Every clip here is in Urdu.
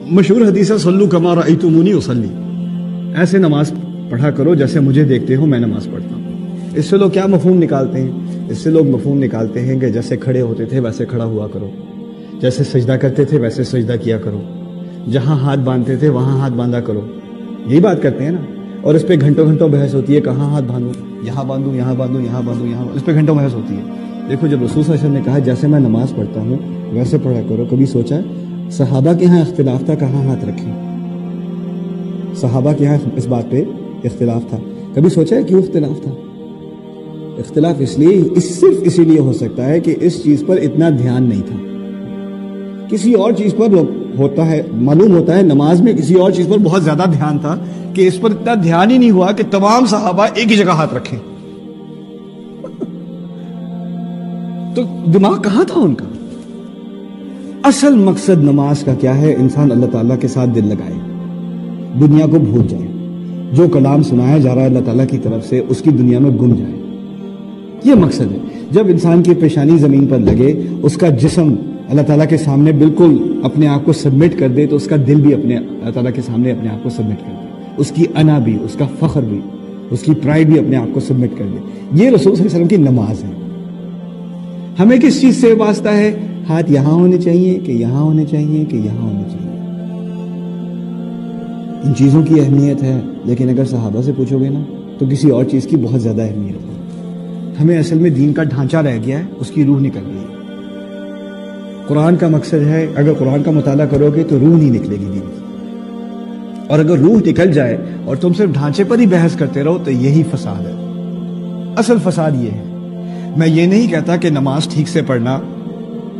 مشہور حدیث ہے صلو کما رأیتمونی اصلی، ایسے نماز پڑھا کرو جیسے مجھے دیکھتے ہو میں نماز پڑھتا ہوں۔ اس سے لوگ کیا مفہوم نکالتے ہیں؟ اس سے لوگ مفہوم نکالتے ہیں کہ جیسے کھڑے ہوتے تھے ویسے کھڑا ہوا کرو، جیسے سجدہ کرتے تھے ویسے سجدہ کیا کرو، جہاں ہاتھ باندھتے تھے وہاں ہاتھ باندھا کرو، یہی بات کرتے ہیں نا۔ اور اس پہ گھنٹوں گھنٹوں بحث ہوتی ہے، کہاں ہاتھ باندھوں، یہاں باندھوں، یہاں باندھوں، یہاں باندھوں، یہاں، اس پہ گھنٹوں بحث ہوتی ہے۔ دیکھو جب رسول صلی اللہ علیہ وسلم نے کہا جیسے میں نماز پڑھتا ہوں ویسے پڑھا کرو، کبھی سوچا صحابہ کے ہاں اختلاف تھا کہاں ہاتھ رکھیں؟ صحابہ کے ہاں اس بات پہ اختلاف تھا، کبھی سوچا ہے کیوں اختلاف تھا؟ اختلاف صرف اسی لیے ہو سکتا ہے کہ اس چیز پر اتنا دھیان نہیں تھا، کسی اور چیز پر ہوتا ہے، معلوم ہوتا ہے نماز میں کسی اور چیز پر بہت زیادہ دھیان تھا کہ اس پر اتنا دھیان ہی نہیں ہوا کہ تمام صحابہ ایک ہی جگہ ہاتھ رکھیں۔ تو دماغ کہاں تھا ان کا؟ اصل مقصد نماز کا کیا ہے؟ انسان اللہ تعالیٰ کے ساتھ دل لگائے، دنیا کو بھول جائے، جو کلام سنایا جا رہا ہے اللہ تعالیٰ کی طرف سے اس کی دنیا میں گم جائے، یہ مقصد ہے۔ جب انسان کی پیشانی زمین پر لگے، اس کا جسم اللہ تعالیٰ کے سامنے بالکل اپنے آپ کو سبمٹ کر دے، تو اس کا دل بھی اپنے اللہ تعالیٰ کے سامنے اپنے آپ کو سبمٹ کر دے، اس کی انا بھی، اس کا فخر بھی، اس کی پرائیڈ بھی اپنے آپ کو سبمٹ کر دے۔ یہ رسول صلی اللہ علیہ وسلم کی نماز ہے۔ ہمیں کس چیز سے واسطہ ہے؟ ہاتھ یہاں ہونے چاہیے کہ یہاں ہونے چاہیے کہ یہاں ہونے چاہیے؟ ان چیزوں کی اہمیت ہے، لیکن اگر صحابہ سے پوچھو گے نا تو کسی اور چیز کی بہت زیادہ اہمیت ہے۔ ہمیں اصل میں دین کا ڈھانچہ رہ گیا ہے، اس کی روح نکل گئی ہے۔ قرآن کا مقصد ہے، اگر قرآن کا مطالعہ کرو گے تو روح نہیں نکلے گی دین کی، اور اگر روح نکل جائے اور تم صرف ڈھانچے پر ہی بحث کرتے رہو تو یہی فساد ہے۔ اصل فساد یہ ہے۔ میں یہ نہیں کہتا کہ نماز ٹھیک سے پڑھنا،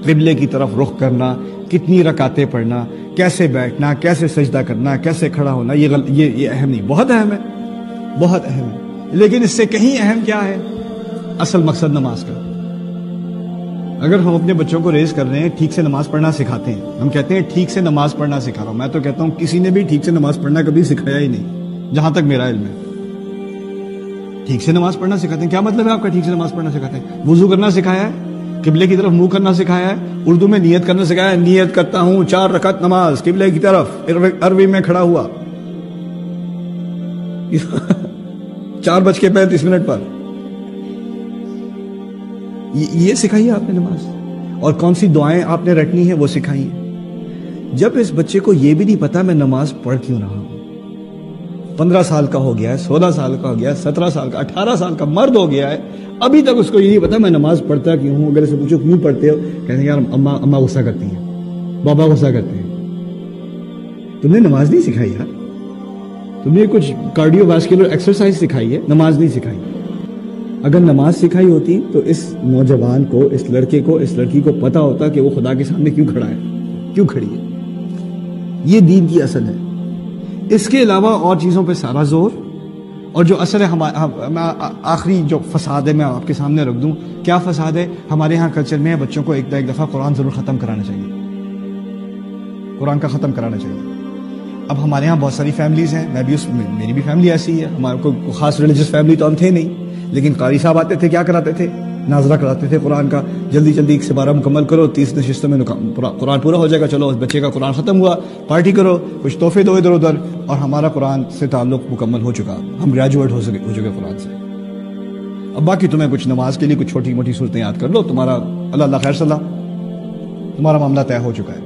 قبلے کی طرف رخ کرنا، کتنی رکعتیں پڑھنا، کیسے بیٹھنا، کیسے سجدہ کرنا، کیسے کھڑا ہونا، یہ اہم نہیں، بہت اہم ہے، بہت اہم ہے، لیکن اس سے کہیں اہم کیا ہے؟ اصل مقصد نماز کا۔ اگر ہم اپنے بچوں کو ریز کر رہے ہیں، ٹھیک سے نماز پڑھنا سکھاتے ہیں، ہم کہتے ہیں ٹھیک سے نماز پڑھنا سکھا رہا ہوں، میں تو کہتا ہوں کسی نے بھی ٹھیک سے نماز پڑھنا کبھی سکھایا ہی نہیں، جہاں تک میرا علم ہے۔ ٹھیک سے نماز پڑھنا سکھاتے ہیں، کیا مطلب ہے آپ کا ٹھیک سے نماز پڑھنا سکھاتے ہیں؟ وضو کرنا سکھایا ہے، قبلے کی طرف منہ کرنا سکھایا ہے، اردو میں نیت کرنا سکھایا ہے، نیت کرتا ہوں 4 رکعت نماز قبلے کی طرف عربی میں کھڑا ہوا 4:35 پر، یہ سکھائی ہے آپ نے نماز؟ اور کون سی دعائیں آپ نے رٹنی ہیں وہ سکھائی ہیں۔ جب اس بچے کو یہ بھی نہیں پتا میں نماز پڑھ کیوں رہا ہوں، 15 سال کا ہو گیا ہے، 16 سال کا ہو گیا ہے، 17 سال کا، 18 سال کا مرد ہو گیا ہے، ابھی تک اس کو یہ نہیں پتا میں نماز پڑھتا کیوں ہوں۔ اگر اسے پوچھو کیوں پڑھتے ہو، کہتے ہیں یار اماں غصہ کرتی ہیں، بابا غصہ کرتے ہیں۔ تم نے نماز نہیں سکھائی یار، تم نے کچھ کارڈیو واسکولر ایکسرسائز سکھائی ہے، نماز نہیں سکھائی۔ اگر نماز سکھائی ہوتی تو اس نوجوان کو، اس لڑکے کو، اس لڑکی کو پتا ہوتا کہ وہ خدا کے سامنے کیوں کھڑا ہے، کیوں کھڑی ہے۔ یہ دین کی اصل ہے۔ اس کے علاوہ اور چیزوں پہ سارا زور، اور جو اثر ہے آخری جو فساد ہے میں آپ کے سامنے رکھ دوں، کیا فساد ہے؟ ہمارے ہاں کلچر میں بچوں کو ایک دفعہ قرآن ضرور ختم کرانا چاہیے، قرآن کا ختم کرانا چاہیے۔ اب ہمارے ہاں بہت ساری فیملیز ہیں، میری بھی فیملی ایسی ہے، ہمارے کو خاص ریلیجس فیملی تو ہم تھے نہیں، لیکن قاری صاحب آتے تھے، کیا کراتے تھے؟ ناظرہ کراتے تھے قرآن کا، جلدی جلدی 1 سے 12 مکمل کرو، 30 نشستوں میں قرآن پورا ہو جائے گا، چلو اس بچے کا قرآن ختم ہوا، پارٹی کرو، کچھ تحفے دو ادھر ادھر، اور ہمارا قرآن سے تعلق مکمل ہو چکا، ہم گریجویٹ ہو چکے قرآن سے۔ اب باقی تمہیں کچھ نماز کے لیے کچھ چھوٹی موٹی صورتیں یاد کر لو، تمہارا اللہ خیر صلاح، تمہارا معاملہ طے ہو چکا ہے،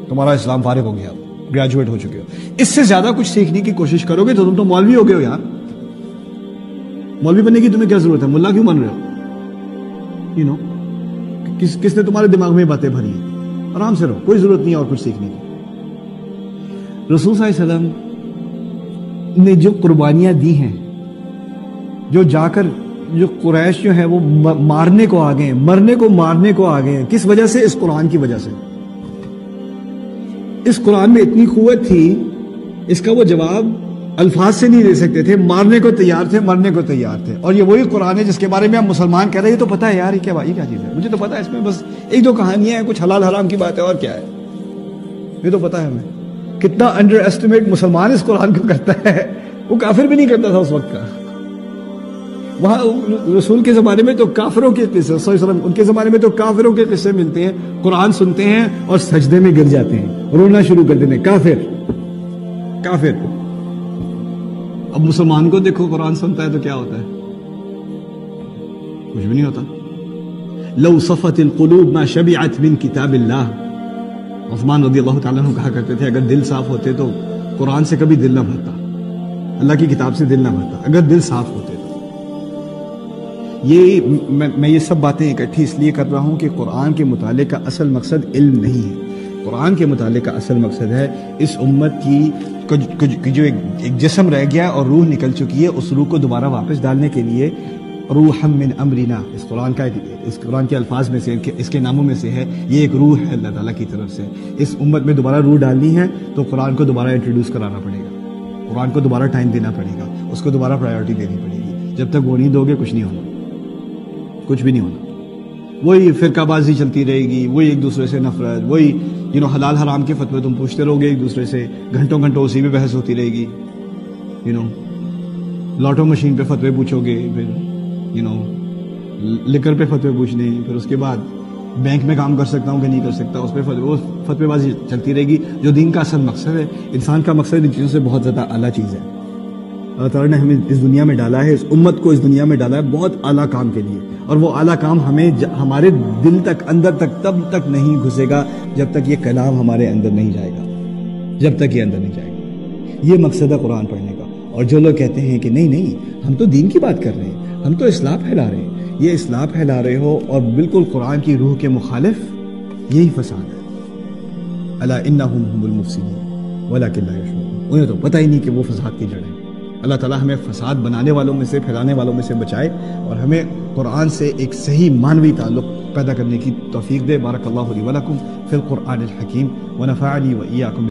تمہارا اسلام فارغ ہو گیا، گریجویٹ ہو چکے ہو۔ اس سے زیادہ کچھ سیکھنے کی کوشش کرو گے تو تم تو مولوی ہو گئے ہو یار، مولوی بننے کی تمہیں کیا ضرورت ہے؟ ملا کیوں بن رہے ہو؟ کس نے تمہارے دماغ میں باتیں بھری ہیں؟ آرام سے رہو، کوئی ضرورت نہیں ہے اور کچھ سیکھنے کی۔ رسول صلی اللہ علیہ وسلم نے جو قربانیاں دی ہیں، جو جا کر جو قریش جو ہے وہ مارنے کو آگے ہیں، مرنے کو مارنے کو آگے ہیں، کس وجہ سے؟ اس قرآن کی وجہ سے۔ اس قرآن میں اتنی قوت تھی، اس کا وہ جواب الفاظ سے نہیں دے سکتے تھے، مارنے کو تیار تھے، مرنے کو تیار تھے۔ اور یہ وہی قرآن ہے جس کے بارے میں ہم مسلمان کہہ رہے ہیں یہ تو پتہ ہے یار، یہ کیا چیز ہے، مجھے تو پتہ ہے، اس میں بس 1-2 کہانیاں ہیں، کچھ حلال حرام کی بات ہے، اور کیا ہے، یہ تو پتہ ہے ہمیں۔ کتنا انڈر ایسٹیمیٹ مسلمان اس قرآن کو کرتا ہے، وہ کافر بھی نہیں کرتا تھا اس وقت کا۔ وہاں رسول کے زمانے میں تو کافروں کے قصے، صلی اللہ علیہ وسلم ان کے زمانے میں تو کافروں کے قصے ملتے ہیں، قرآن سنتے ہیں اور سجدے میں گر جاتے ہیں، رونا شروع کر دیتے ہیں، کافر۔ اب مسلمان کو دیکھو قرآن سنتا ہے تو کیا ہوتا ہے؟ کچھ بھی نہیں ہوتا۔ لو صفت القلوب ما شبعت من کتاب اللہ، عثمان رضی اللہ تعالیٰ عنہ کہا کرتے تھے اگر دل صاف ہوتے تو قرآن سے کبھی دل نہ بھرتا، اللہ کی کتاب سے دل نہ بھرتا، اگر دل صاف ہوتے تو۔ یہ میں یہ سب باتیں اکٹھی اس لیے کر رہا ہوں کہ قرآن کے مطالعے کا اصل مقصد علم نہیں ہے، قرآن کے مطالعے کا اصل مقصد ہے اس امت کی جو ایک جسم رہ گیا اور روح نکل چکی ہے، اس روح کو دوبارہ واپس ڈالنے کے لیے روحا من امرنا، اس قرآن کے الفاظ میں سے، اس کے ناموں میں سے ہے، یہ ایک روح ہے اللہ تعالیٰ کی طرف سے۔ اس امت میں دوبارہ روح ڈالنی ہے تو قرآن کو دوبارہ انٹروڈیوس کرانا پڑے گا، قرآن کو دوبارہ ٹائم دینا پڑے گا، اس کو دوبارہ پرائیورٹی دینی پڑے گی۔ جب تک وہ نہیں دو گے کچھ نہیں ہونا، کچھ بھی نہیں ہونا۔ وہی فرقہ بازی چلتی رہے گی، وہی ایک دوسرے سے نفرت، وہی حلال حرام کے فتوے تم پوچھتے رہو گے ایک دوسرے سے، گھنٹوں اسی پہ بحث ہوتی رہے گی۔ لاٹو مشین پہ فتوے پوچھو گے، پھر لکر پہ فتوے پوچھنے، پھر اس کے بعد بینک میں کام کر سکتا ہوں کہ نہیں کر سکتا، اس پہ فتوے بازی چلتی رہے گی، جو دین کا اصل مقصد ہے۔ انسان کا مقصد ان چیزوں سے بہت زیادہ اعلیٰ چیز ہے۔ اللہ تعالیٰ نے ہمیں اس دنیا میں ڈالا ہے، اس امت کو اس دنیا میں ڈالا ہے بہت اعلیٰ کام کے لیے، اور وہ اعلیٰ کام ہمیں ہمارے دل تک، اندر تک تب تک نہیں گھسے گا جب تک یہ کلام ہمارے اندر نہیں جائے گا، جب تک یہ اندر نہیں جائے گا۔ یہ مقصد ہے قرآن پڑھنے کا۔ اور جو لوگ کہتے ہیں کہ نہیں ہم تو دین کی بات کر رہے ہیں، ہم تو اصلاح پھیلا رہے ہیں، یہ اصلاح پھیلا رہے ہو اور بالکل قرآن کی روح کے مخالف، یہی فساد ہے۔ الا انہم هم المفسدون ولکن لا یشعرون، انہیں تو پتہ ہی نہیں کہ وہ فساد کی جڑ ہے۔ اللہ تعالیٰ ہمیں فساد بنانے والوں میں سے، پھیلانے والوں میں سے بچائے، اور ہمیں قرآن سے ایک صحیح معنوی تعلق پیدا کرنے کی توفیق دے۔ بارک اللہ لی ولکم فی القرآن الحکیم ونفعنی وإیاکم